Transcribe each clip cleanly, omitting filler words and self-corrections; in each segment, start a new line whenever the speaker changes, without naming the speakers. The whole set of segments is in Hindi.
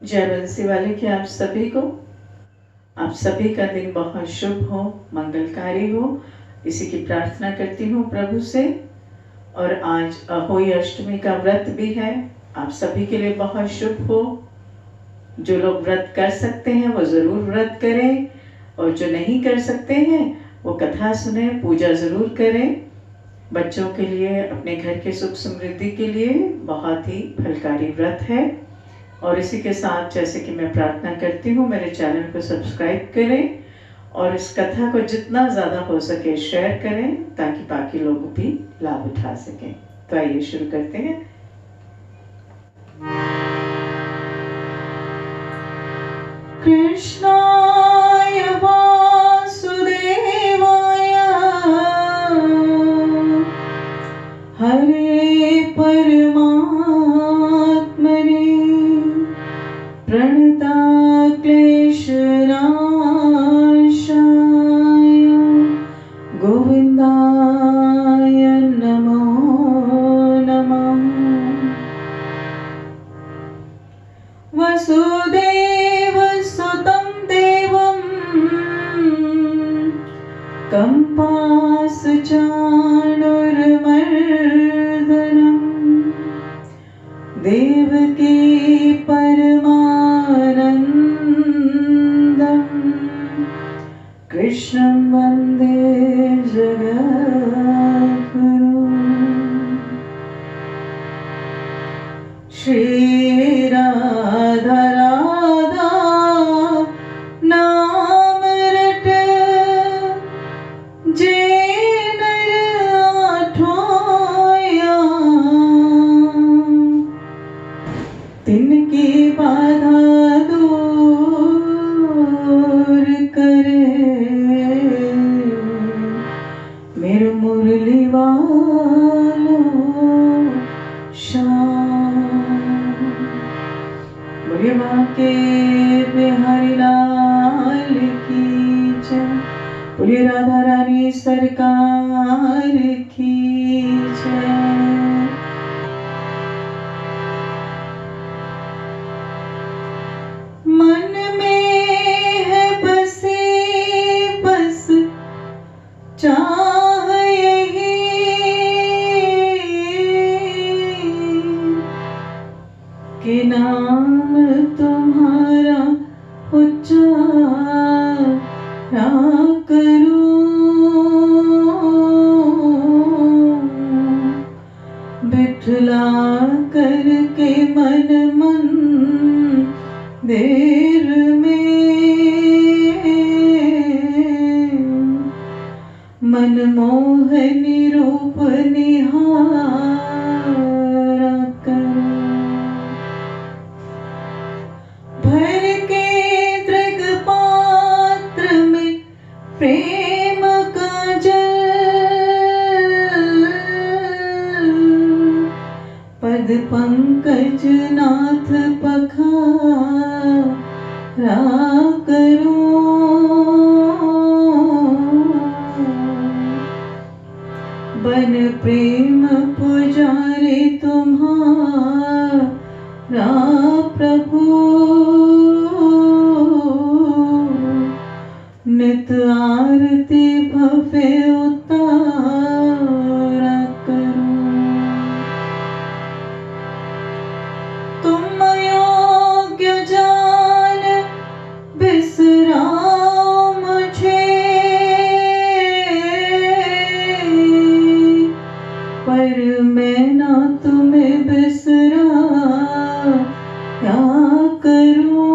जय बंसी वाले की आप सभी का दिन बहुत शुभ हो, मंगलकारी हो, इसी की प्रार्थना करती हूँ प्रभु से। और आज अहोई अष्टमी का व्रत भी है, आप सभी के लिए बहुत शुभ हो। जो लोग व्रत कर सकते हैं वो जरूर व्रत करें, और जो नहीं कर सकते हैं वो कथा सुने, पूजा जरूर करें। बच्चों के लिए, अपने घर के सुख समृद्धि के लिए बहुत ही फलकारी व्रत है। और इसी के साथ जैसे कि मैं प्रार्थना करती हूँ, मेरे चैनल को सब्सक्राइब करें और इस कथा को जितना ज़्यादा हो सके शेयर करें, ताकि बाकी लोग भी लाभ उठा सकें। तो आइए शुरू करते हैं। कृष्णाय वासुदेवाय हरे परमात्मने प्रणताक्लेशनाशाय गोविन्दाय नमो नमः। वसुदेवसुतं देवं कंपासचाणूरमर्दनं देवकी परमानन्दं कृष्णं वन्दे जगद्गुरुं। श्रीराधा राधा नाम रट जे नर आठोया, तिनकी बाधा दूर करे, मेरे मुरली वालो श्याम। बोलिए बांके बिहारी लाल की जय, बोलिए राधा रानी सरकार की जय। मन में है बसे बस चाह यही, कि नाम तुम्हारा उच्चारा करूं, बिठला करके मन मंदिर में, मनमोहनी रूप निहारा करूं। भर के दृग पात्र में प्रेम का जल, पद पंकज नाथ पखारा करूं। बन प्रेम पुजारी तुम्हारा प्रभु, नित आरती भव्य उतारा करूं। तुम योग्य जान बिसराओ मुझे, पर मैं ना तुम्हें बिसरा क्या करूं।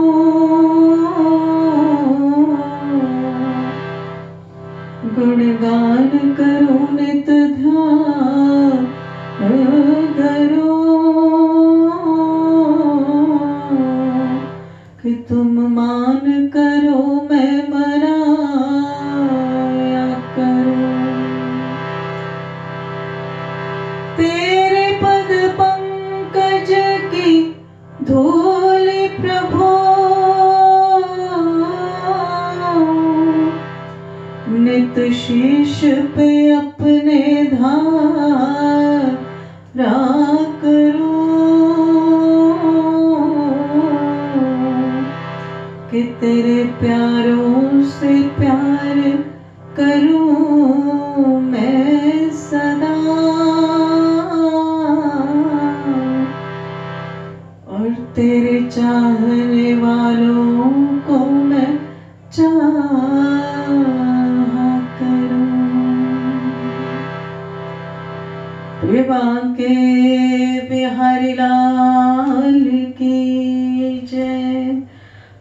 गुणगान करो नित ध्यान धरो, कि तुम मान करो मैं मनाया करूं। तेरे पद पंकज की धूल प्रभु, नित शीश पे अपने धारा करूं। तेरे प्यारों से प्यार करूं मैं सदा, और तेरे चाहने वालों को मैं चाहा करूं। प्रिय बांके बिहारी लाल की जय,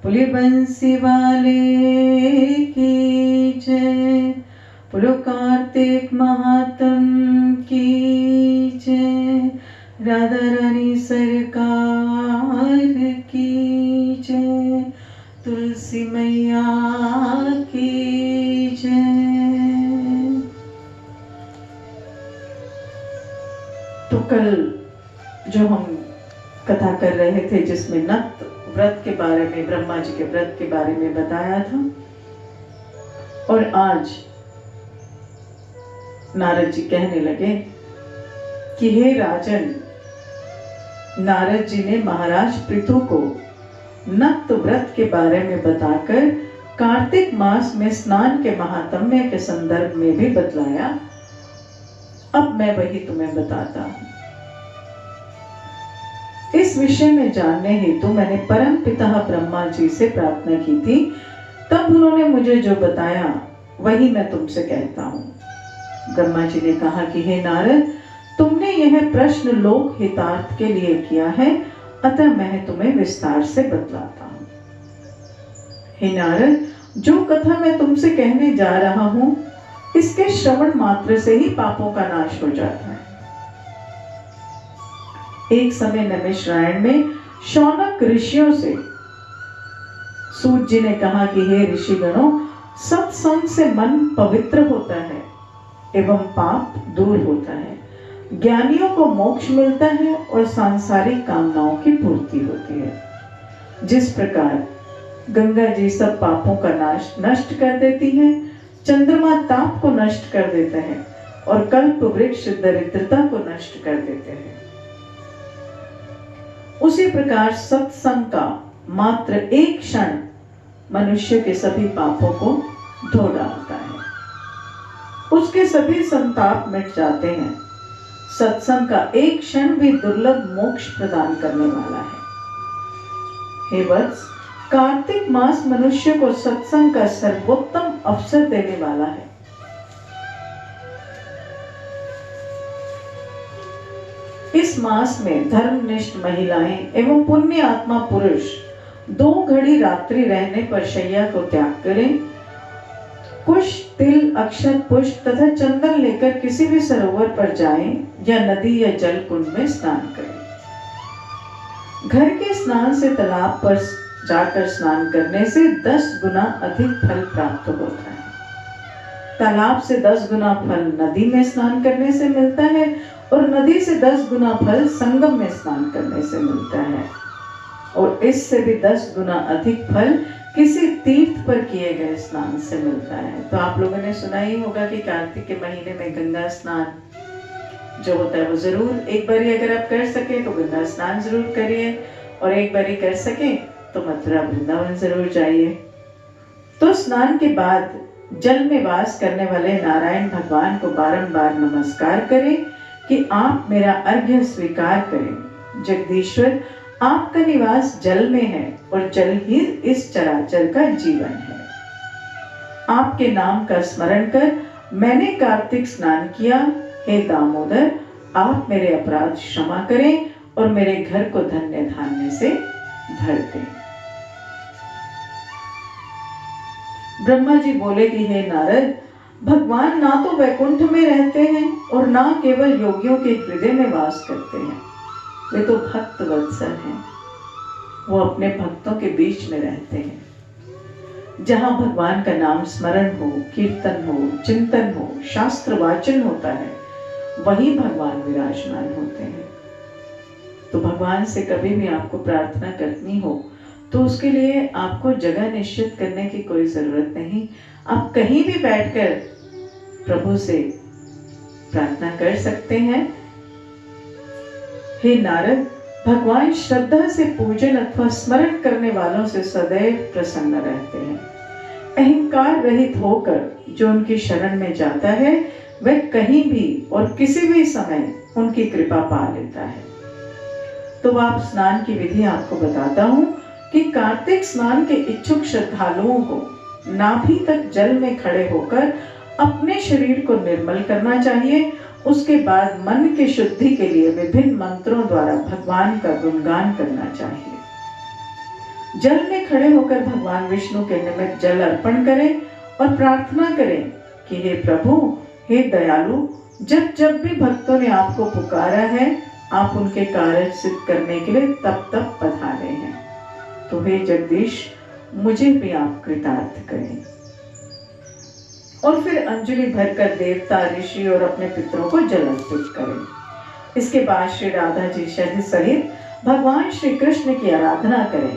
बोले बंसी वाले की जय, बोलो कार्तिक महात्म की जय, राधा रानी सरकार की जय, तुलसी मैया की जय। तो कल जो हम कथा कर रहे थे जिसमें नक्त व्रत के बारे में, ब्रह्मा जी के व्रत के बारे में बताया था, और आज नारद जी कहने लगे कि हे राजन, नारद जी ने महाराज पृथु को नक्त व्रत के बारे में बताकर कार्तिक मास में स्नान के महात्म्य के संदर्भ में भी बतलाया। अब मैं वही तुम्हें बताता हूं। इस विषय में जानने हेतु मैंने परम पिता ब्रह्मा जी से प्रार्थना की थी, तब उन्होंने मुझे जो बताया वही मैं तुमसे कहता हूं। ब्रह्मा जी ने कहा कि हे नारद, तुमने यह प्रश्न लोक हितार्थ के लिए किया है, अतः मैं तुम्हें विस्तार से बतलाता हूं। हे नारद, जो कथा मैं तुमसे कहने जा रहा हूं, इसके श्रवण मात्र से ही पापों का नाश हो जाता है। एक समय नैमिषारण्य में शौनक ऋषियों से सूत जी ने कहा कि हे ऋषिगणों, सत्संग से मन पवित्र होता है एवं पाप दूर होता है, ज्ञानियों को मोक्ष मिलता है और सांसारिक कामनाओं की पूर्ति होती है। जिस प्रकार गंगा जी सब पापों का नाश नष्ट कर देती है, चंद्रमा ताप को नष्ट कर देता है और कल्प वृक्ष दरिद्रता को नष्ट कर देते हैं, उसी प्रकार सत्संग का मात्र एक क्षण मनुष्य के सभी पापों को धो डालता है, उसके सभी संताप मिट जाते हैं। सत्संग का एक क्षण भी दुर्लभ मोक्ष प्रदान करने वाला है। हे वत्स, कार्तिक मास मनुष्य को सत्संग का सर्वोत्तम अवसर देने वाला है। इस मास में धर्मनिष्ठ महिलाएं एवं पुण्य आत्मा पुरुष 2 घड़ी रात्रि रहने पर शैया को त्याग करें, कुश, तिल, अक्षत, पुष्प तथा चंदन लेकर किसी भी सरोवर पर जाएं या नदी या जल कुंड में स्नान करें। घर के स्नान से तालाब पर जाकर स्नान करने से 10 गुना अधिक फल प्राप्त होता है। तालाब से 10 गुना फल नदी में स्नान करने से मिलता है और नदी से 10 गुना फल संगम में स्नान करने से मिलता है, और इससे भी 10 गुना अधिक फल किसी तीर्थ पर किए गए स्नान से मिलता है। तो आप लोगों ने सुना ही होगा कि कार्तिक के महीने में गंगा स्नान जो होता है वो जरूर एक बारी अगर आप कर सके तो गंगा स्नान जरूर करिए, और एक बारी कर सके तो मथुरा वृंदावन जरूर जाइए। तो स्नान के बाद जल में वास करने वाले नारायण भगवान को बारंबार नमस्कार करें कि आप मेरा अर्घ्य स्वीकार करें। जगदीश्वर, आपका निवास जल में है और जल ही इस चराचर का जीवन है। आपके नाम का स्मरण कर मैंने कार्तिक स्नान किया। हे दामोदर, आप मेरे अपराध क्षमा करें और मेरे घर को धन्य धान्य से भर दें। ब्रह्मा जी बोले कि हे नारद, भगवान ना तो वैकुंठ में रहते हैं और ना केवल योगियों के हृदय में वास करते हैं, वे तो भक्त वत्सल हैं। वो अपने भक्तों के बीच में रहते हैं। जहां भगवान का नाम स्मरण हो, कीर्तन हो, चिंतन हो, शास्त्र वाचन होता है, वही भगवान विराजमान होते हैं। तो भगवान से कभी भी आपको प्रार्थना करनी हो तो उसके लिए आपको जगह निश्चित करने की कोई जरूरत नहीं। आप कहीं भी बैठकर प्रभु से प्रार्थना कर सकते हैं। हे नारद, भगवान श्रद्धा से पूजन अथवा स्मरण करने वालों से सदैव प्रसन्न रहते हैं। अहंकार रहित होकर जो उनकी शरण में जाता है वह कहीं भी और किसी भी समय उनकी कृपा पा लेता है। तो आप स्नान की विधि आपको बताता हूँ कि कार्तिक स्नान के इच्छुक श्रद्धालुओं को नाभि तक जल में खड़े होकर अपने शरीर को निर्मल करना चाहिए। उसके बाद मन की शुद्धि के लिए विभिन्न मंत्रों द्वारा भगवान का गुणगान करना चाहिए। जल में खड़े होकर भगवान विष्णु के निमित्त जल अर्पण करें और प्रार्थना करें कि हे प्रभु, हे दयालु, जब जब भी भक्तों ने आपको पुकारा है आप उनके कार्य सिद्ध करने के लिए तब तब पधारे हैं। तो हे जगदीश, मुझे भी आप कृतार्थ करें। और फिर अंजलि भरकर देवता, ऋषि और अपने पितरों को जल अर्पित करें। इसके बाद श्री राधा जी सहित भगवान श्री कृष्ण की आराधना करें।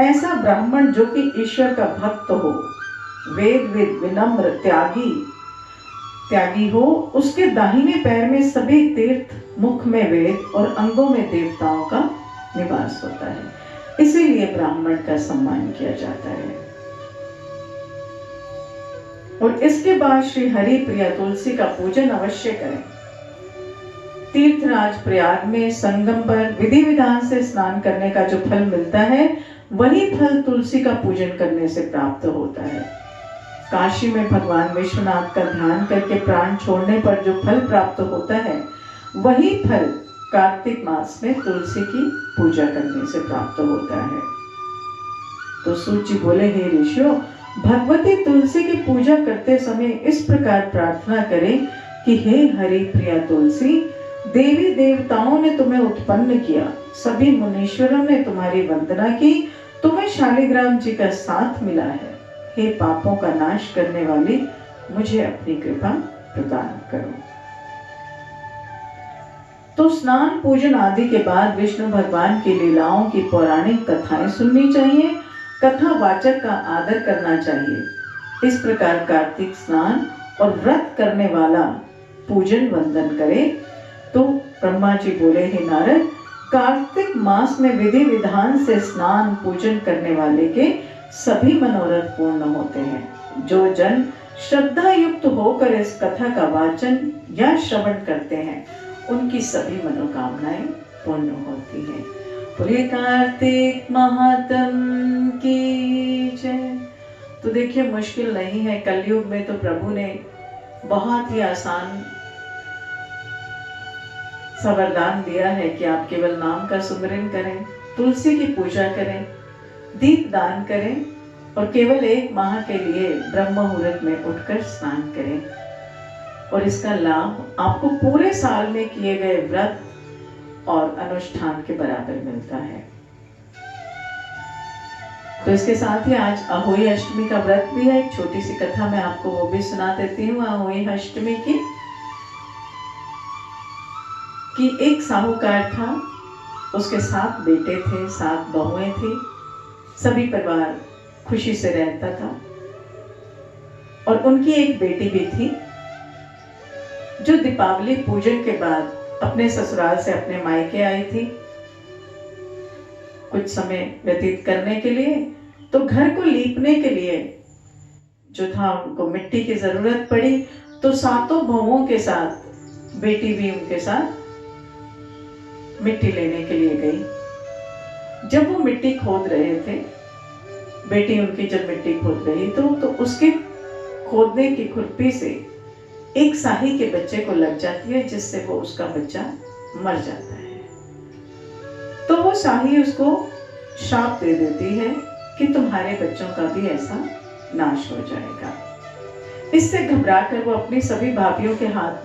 ऐसा ब्राह्मण जो कि ईश्वर का भक्त हो, वेद विनम्र त्यागी हो, उसके दाहिने पैर में सभी तीर्थ, मुख में वेद और अंगों में देवताओं का निवास होता है। इसीलिए ब्राह्मण का सम्मान किया जाता है। और इसके बाद श्री हरि प्रिया तुलसी का पूजन अवश्य करें। तीर्थराज प्रयाग में संगम पर विधि विधान से स्नान करने का जो फल मिलता है वही फल तुलसी का पूजन करने से प्राप्त होता है। काशी में भगवान विश्वनाथ का ध्यान करके प्राण छोड़ने पर जो फल प्राप्त होता है वही फल कार्तिक मास में तुलसी की पूजा करने से प्राप्त होता है। तो सूत जी बोले, हे ऋषियों, भगवती तुलसी की पूजा करते समय इस प्रकार प्रार्थना करें कि हे हरि प्रिया तुलसी, देवी देवताओं ने तुम्हें उत्पन्न किया, सभी मुनीश्वरों ने तुम्हारी वंदना की, तुम्हें शालिग्राम जी का साथ मिला है। हे पापों का नाश करने वाली, मुझे अपनी कृपा प्रदान करो। तो स्नान पूजन आदि के बाद विष्णु भगवान की लीलाओं की पौराणिक कथाएं सुननी चाहिए। कथा वाचक का आदर करना चाहिए। इस प्रकार कार्तिक स्नान और व्रत करने वाला पूजन वंदन करे। तो ब्रह्मा जी बोले, हे नारद, कार्तिक मास में विधि विधान से स्नान पूजन करने वाले के सभी मनोरथ पूर्ण होते हैं। जो जन श्रद्धा युक्त होकर इस कथा का वाचन या श्रवण करते हैं उनकी सभी मनोकामनाएं पूर्ण होती हैं। बोले कार्तिक महात्म की जय। तो देखिए, मुश्किल नहीं है। कलयुग में तो प्रभु ने बहुत ही आसान सा वरदान दिया है कि आप केवल नाम का सुमिरन करें, तुलसी की पूजा करें, दीप दान करें और केवल 1 माह के लिए ब्रह्म मुहूर्त में उठकर स्नान करें। और इसका लाभ आपको पूरे साल में किए गए व्रत और अनुष्ठान के बराबर मिलता है। तो इसके साथ ही आज अहोई अष्टमी का व्रत भी है। एक छोटी सी कथा मैं आपको वो भी सुना देती हूँ अहोई अष्टमी की। कि एक साहूकार था, उसके 7 बेटे थे, 7 बहुएं थी, सभी परिवार खुशी से रहता था। और उनकी एक बेटी भी थी जो दीपावली पूजन के बाद अपने ससुराल से अपने मायके आई थी कुछ समय व्यतीत करने के लिए। तो घर को लीपने के लिए जो था उनको मिट्टी की जरूरत पड़ी। तो 7 बहुओं के साथ बेटी भी उनके साथ मिट्टी लेने के लिए गई। जब वो मिट्टी खोद रहे थे, बेटी उनकी जब मिट्टी खोद रही तो उसके खोदने की खुरपी से एक साही के बच्चे को लग जाती है, जिससे वो उसका बच्चा मर जाता है। तो वो साही उसको श्राप दे देती है कि तुम्हारे बच्चों का भी ऐसा नाश हो जाएगा। इससे घबराकर वो अपनी सभी भाभियों के हाथ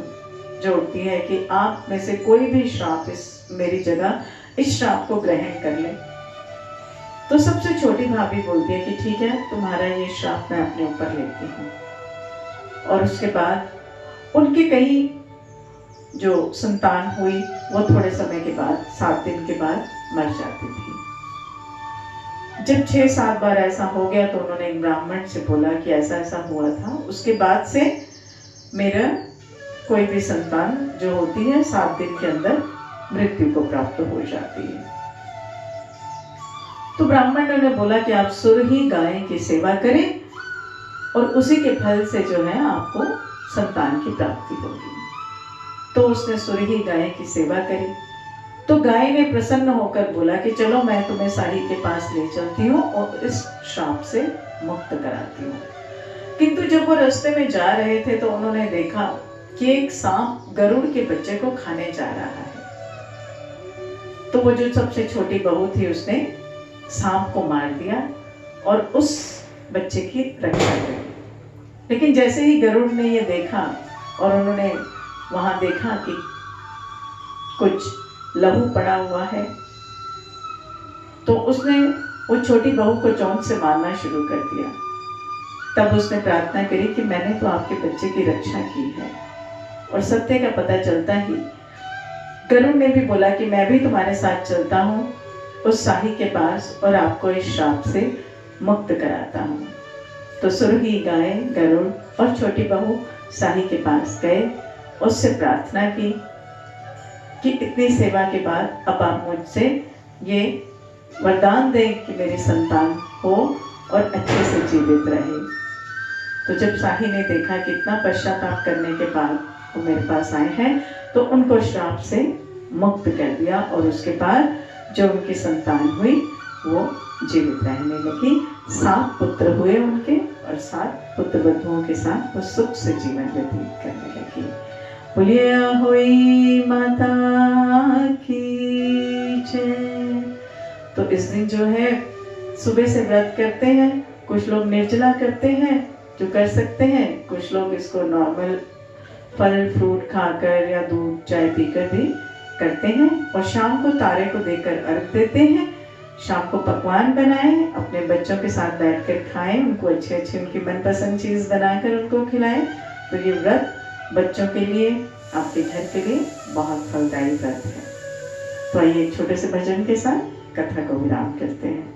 जोड़ती है कि आप में से कोई भी श्राप मेरी जगह इस श्राप को ग्रहण कर ले। तो सबसे छोटी भाभी बोलती है कि ठीक है, तुम्हारा ये श्राप मैं अपने ऊपर लेती हूँ। और उसके बाद उनके कई जो संतान हुई वो थोड़े समय के बाद 7 दिन के बाद मर जाती थी। जब 6-7 बार ऐसा हो गया तो उन्होंने एक ब्राह्मण से बोला कि ऐसा ऐसा हुआ था, उसके बाद से मेरा कोई भी संतान जो होती है 7 दिन के अंदर मृत्यु को प्राप्त हो जाती है। तो ब्राह्मणों ने बोला कि आप सुरही गाय की सेवा करें और उसी के फल से जो है आपको संतान की प्राप्ति होगी। तो उसने सुरही गाय की सेवा करी। तो गाय ने प्रसन्न होकर बोला कि चलो मैं तुम्हें शाही के पास ले चलती हूँ और इस श्राप से मुक्त कराती हूँ। किंतु जब वो रास्ते में जा रहे थे तो उन्होंने देखा कि एक सांप गरुड़ के बच्चे को खाने जा रहा है। तो वो जो सबसे छोटी बहू थी उसने सांप को मार दिया और उस बच्चे की रक्षा करी। लेकिन जैसे ही गरुड़ ने ये देखा और उन्होंने वहां देखा कि कुछ लहू पड़ा हुआ है, तो उसने वो छोटी बहू को चोंच से मारना शुरू कर दिया। तब उसने प्रार्थना करी कि मैंने तो आपके बच्चे की रक्षा की है। और सत्य का पता चलता ही गरुड़ ने भी बोला कि मैं भी तुम्हारे साथ चलता हूँ उस शाही के पास और आपको इस श्राप से मुक्त कराता हूँ। तो सुरही गाय, गरुड़ और छोटी बहू शाही के पास गए, उससे प्रार्थना की कि इतनी सेवा के बाद अब आप मुझसे ये वरदान दें कि मेरी संतान हो और अच्छे से जीवित रहे। तो जब शाही ने देखा कि इतना पश्चाताप करने के बाद वो मेरे पास आए हैं, तो उनको श्राप से मुक्त कर दिया और उसके बाद जो उनकी संतान हुई वो जीवित रहने लगी। 7 पुत्र हुए उनके और 7 पुत्र वधुओं के साथ वो सुख से जीवन व्यतीत करने लगी। बोलिए होई माता की जय। तो इस दिन जो है सुबह से व्रत करते हैं, कुछ लोग निर्जला करते हैं जो कर सकते हैं, कुछ लोग इसको नॉर्मल फल फ्रूट खाकर या दूध चाय पीकर भी करते हैं। और शाम को तारे को देकर अर्घ देते हैं। शाम को पकवान बनाएं, अपने बच्चों के साथ बैठकर खाएं, उनको अच्छी अच्छी उनकी मनपसंद चीज बनाकर उनको खिलाएं। तो ये व्रत बच्चों के लिए, आपके घर के लिए बहुत फलदायी व्रत है। तो आइए एक छोटे से भजन के साथ कथा को विराम करते हैं।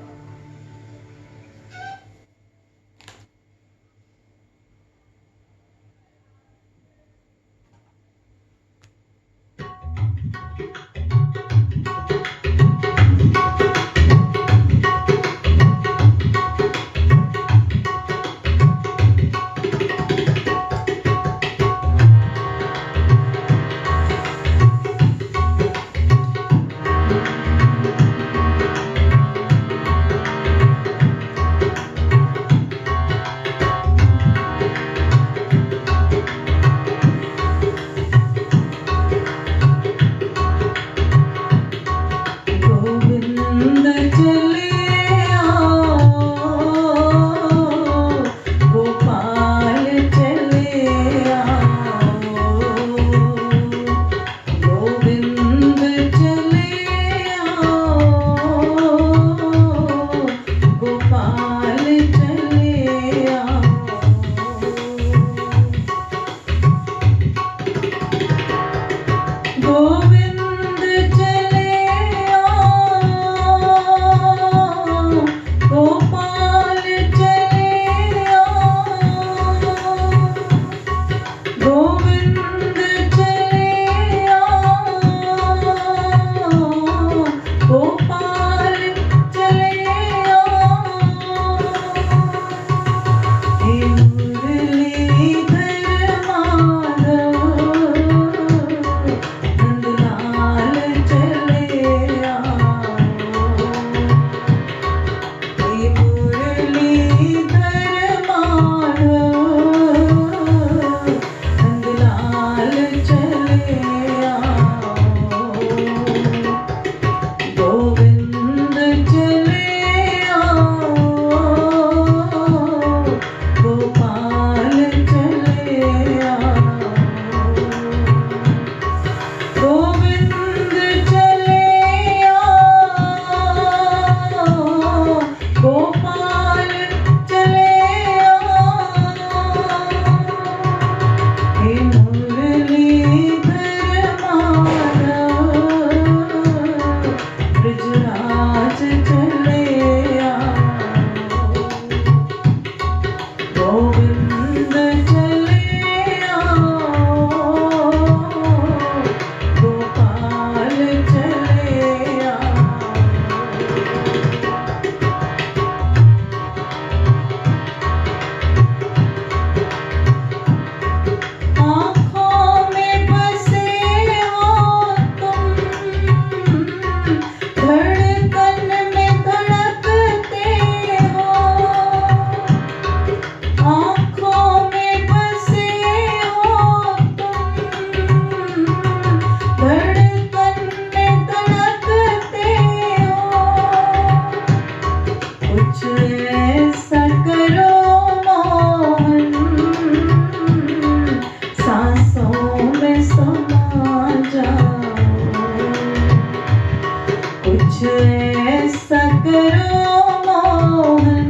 ऐसा करो मोहन,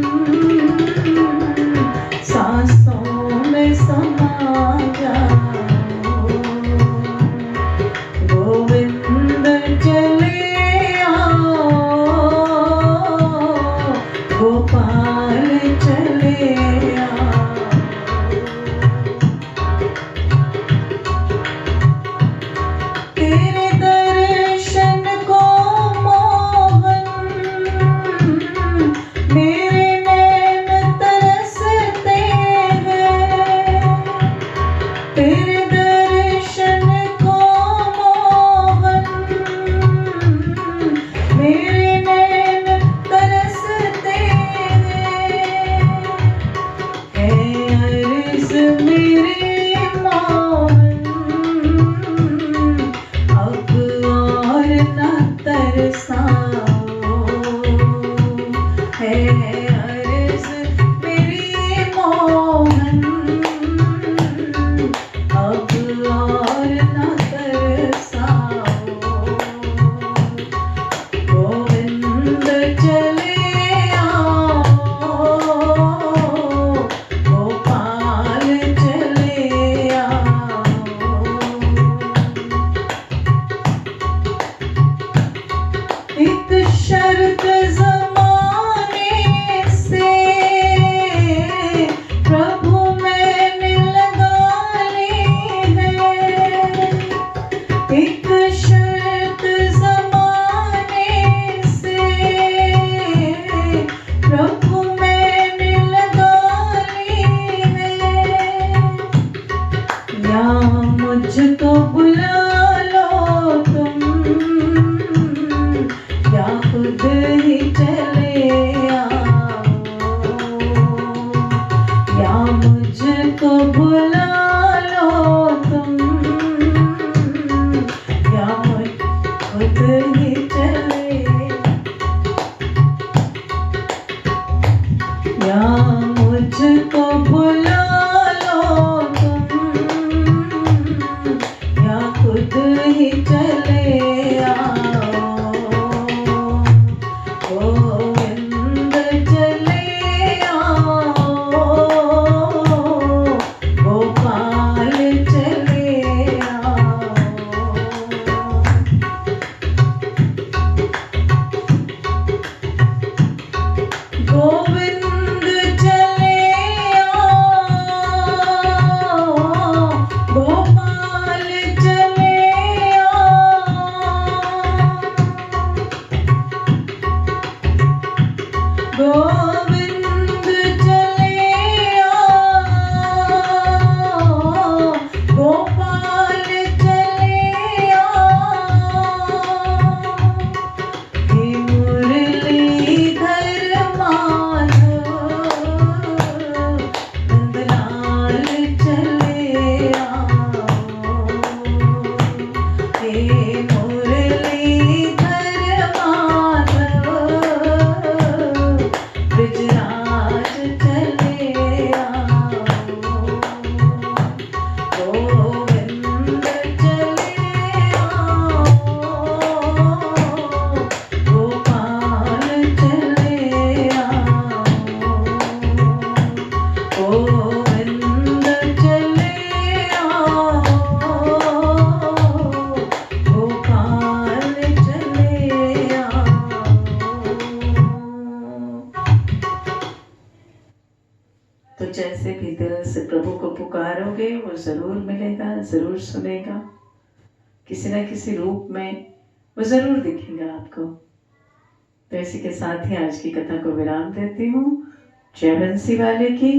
सांसों में समा जाओ। गोविंद चले आओ, गोपाल चले आओ। तेरे दर्शन को मोहन, मेरे नैन तरसते हैं। तेरे दर्शन को मोहन, मेरे नैन तरसते हैं। है अर्ज़ मेरी मोहन, अब और न तरसाओ। है अर्ज़ मेरी मोहन, अब और न तरसाओ। गोविंद चले आओ, गोपाल चले आओ। एक शर्त ज़माने से प्रभु मैंने लगा ली है। एक शर्त ज़माने से प्रभु मैंने लगा ली है। या मुझको बुला लो तुम, या खुद ही चले आओ। या मुझको बुला लो तुम, या खुद ही चले। या मुझको बुला लो तुम, या खुद ही चले आओ। गोविंद चले आओ, गोपाल चले आओ। गोविंद चले आओ, गोपाल चले आओ। गोविंद चले आओ, गोपाल चले आओ। हे मुरलीधर माधव, नंदलाल चले आओ। हे मुरलीधर माधव, ब्रजराज चले आओ। गोविंद चले आओ, गोपाल चले आओ। गोविंद चले आओ, गोपाल चले आओ। तो जैसे भी दिल से प्रभु को पुकारोगे वो जरूर मिलेगा, जरूर सुनेगा। किसी न किसी रूप में वो जरूर दिखेगा आपको। तो इसी के साथ ही आज की कथा को विराम देती हूँ, जय बंसी वाले की।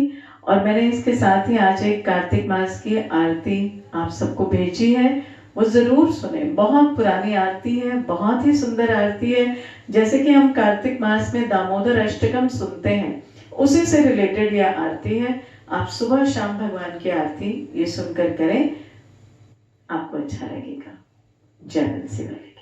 और मैंने इसके साथ ही आज एक कार्तिक मास की आरती आप सबको भेजी है, वो जरूर सुने। बहुत पुरानी आरती है, बहुत ही सुंदर आरती है। जैसे कि हम कार्तिक मास में दामोदर अष्टकम सुनते हैं, उसी से रिलेटेड यह आरती है। आप सुबह शाम भगवान की आरती ये सुनकर करें, आपको अच्छा लगेगा। जय बंसी वाले।